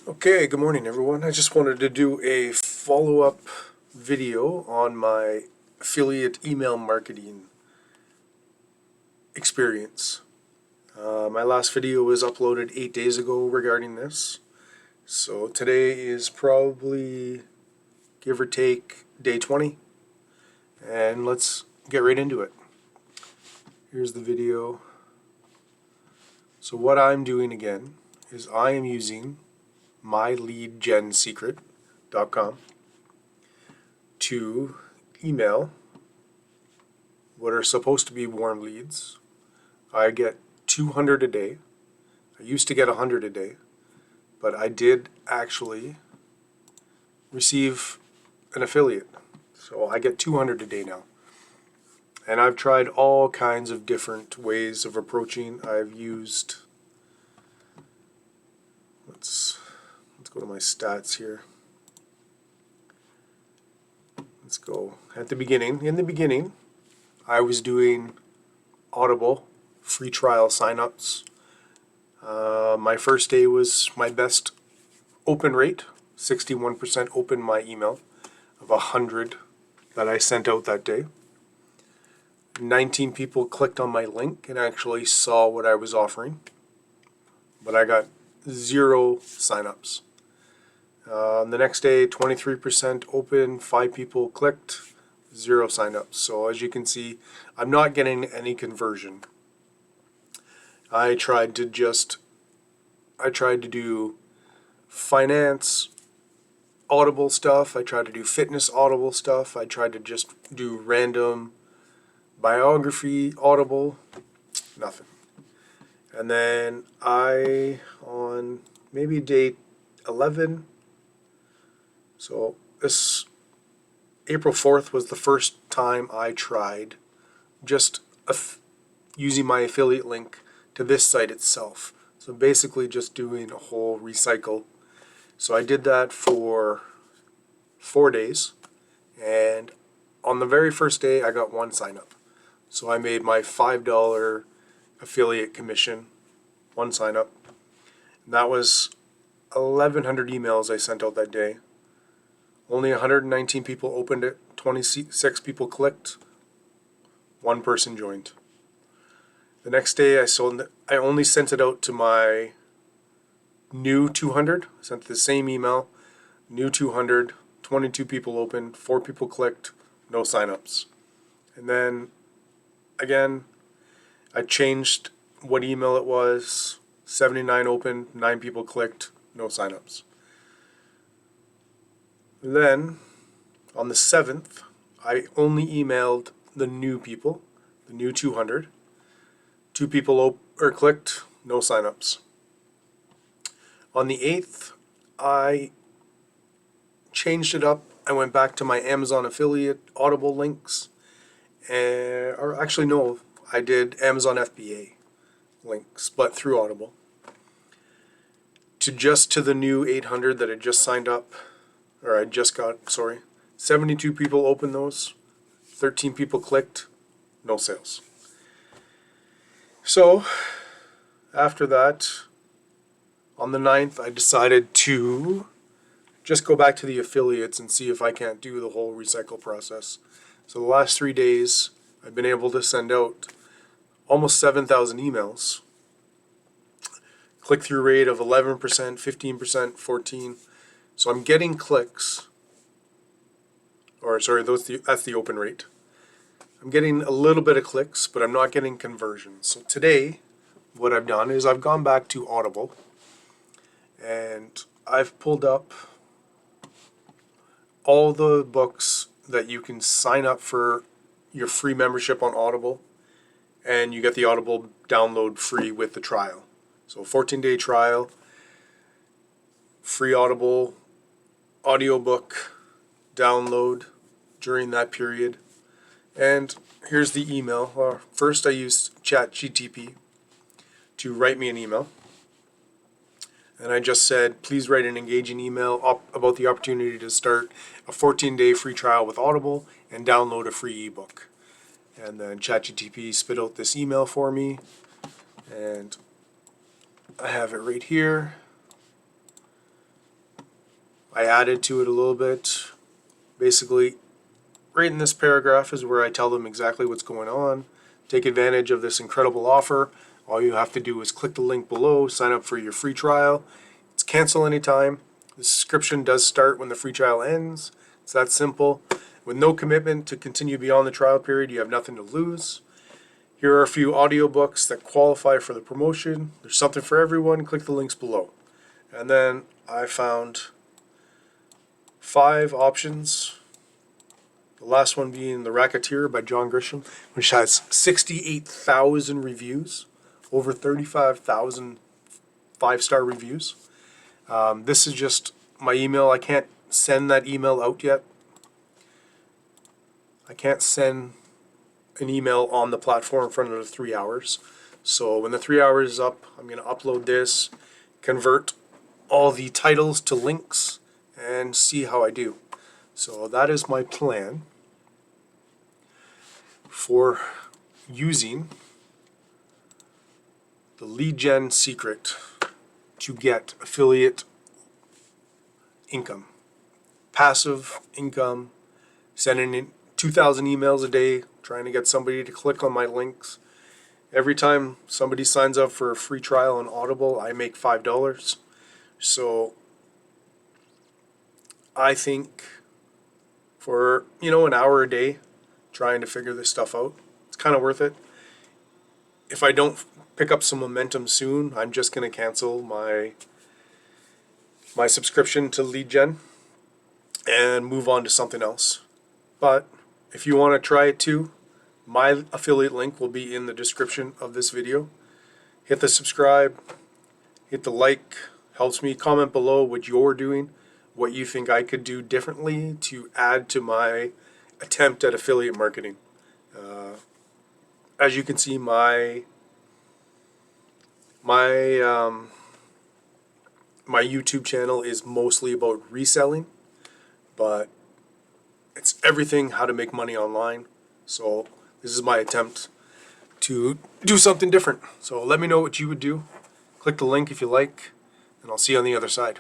Okay, good morning everyone. I just wanted to do a follow-up video on my affiliate email marketing experience. My last video was uploaded 8 days ago regarding this. So today is probably, give or take, day 20. And let's get right into it. Here's the video. So what I'm doing again is I am using myleadgensecret.com to email what are supposed to be warm leads. I get 200 a day. I used to get 100 a day, but I did actually receive an affiliate. So I get 200 a day now. And I've tried all kinds of different ways of approaching. I've used, let's go to my stats here. Let's go at the beginning. In the beginning, I was doing Audible free trial signups. My first day was my best open rate, 61% opened my email of 100 that I sent out that day. 19 people clicked on my link and actually saw what I was offering, but I got 0 signups. The next day, 23% open, 5 people clicked, 0 signups. So as you can see, I'm not getting any conversion. I tried to do finance Audible stuff. I tried to do fitness Audible stuff. I tried to just do random biography Audible. Nothing. And then on maybe day 11, so this April 4th was the first time I tried just using my affiliate link to this site itself. So basically just doing a whole recycle. So I did that for 4 days, and on the very first day I got 1 sign up. So I made my $5 affiliate commission, 1 sign up. And that was 1,100 emails I sent out that day. Only 119 people opened it, 26 people clicked, 1 person joined. The next day I only sent it out to my new 200. I sent the same email, new 200, 22 people opened, 4 people clicked, no signups. And then again, I changed what email it was, 79 opened, 9 people clicked, no signups. Then on the 7th, I only emailed the new people, the new 200. 2 people clicked, no signups. On the 8th, I changed it up. I went back to my Amazon affiliate Audible links, or actually no, I did Amazon FBA links, but through Audible. To the new 800 that I just signed up, or I just got, sorry. 72 people opened those, 13 people clicked, no sales. So after that, on the 9th, I decided to just go back to the affiliates and see if I can't do the whole recycle process. So the last 3 days, I've been able to send out almost 7,000 emails. Click-through rate of 11%, 15%, 14%. So I'm getting clicks, or sorry, that's the open rate. I'm getting a little bit of clicks, but I'm not getting conversions. So today, what I've done is I've gone back to Audible, and I've pulled up all the books that you can sign up for your free membership on Audible, and you get the Audible download free with the trial. So 14-day trial, free Audible audiobook download during that period. And here's the email. First I used ChatGTP to write me an email. And I just said, please write an engaging email about the opportunity to start a 14-day free trial with Audible and download a free ebook. And then ChatGTP spit out this email for me, and I have it right here. I added to it a little bit. Basically, right in this paragraph is where I tell them exactly what's going on. Take advantage of this incredible offer. All you have to do is click the link below, sign up for your free trial. It's cancel anytime. The subscription does start when the free trial ends. It's that simple. With no commitment to continue beyond the trial period, you have nothing to lose. Here are a few audiobooks that qualify for the promotion. There's something for everyone. Click the links below. And then I found 5 options. The last one being The Racketeer by John Grisham, which has 68,000 reviews, over 35,000 5-star reviews. This is just my email. I can't send that email out yet. I can't send an email on the platform for another 3 hours. So when the 3 hours is up, I'm going to upload this, convert all the titles to links, and see how I do. So that is my plan for using the lead gen secret to get affiliate income, passive income, sending in 2,000 emails a day, trying to get somebody to click on my links. Every time somebody signs up for a free trial on Audible, I make $5. So I think for, an hour a day trying to figure this stuff out, it's kind of worth it. If I don't pick up some momentum soon, I'm just going to cancel my subscription to lead gen and move on to something else. But if you want to try it too, my affiliate link will be in the description of this video. Hit the subscribe, hit the like, helps me. Comment below what you're doing, what you think I could do differently to add to my attempt at affiliate marketing. As you can see, my YouTube channel is mostly about reselling, but it's everything how to make money online. So this is my attempt to do something different. So let me know what you would do. Click the link if you like, and I'll see you on the other side.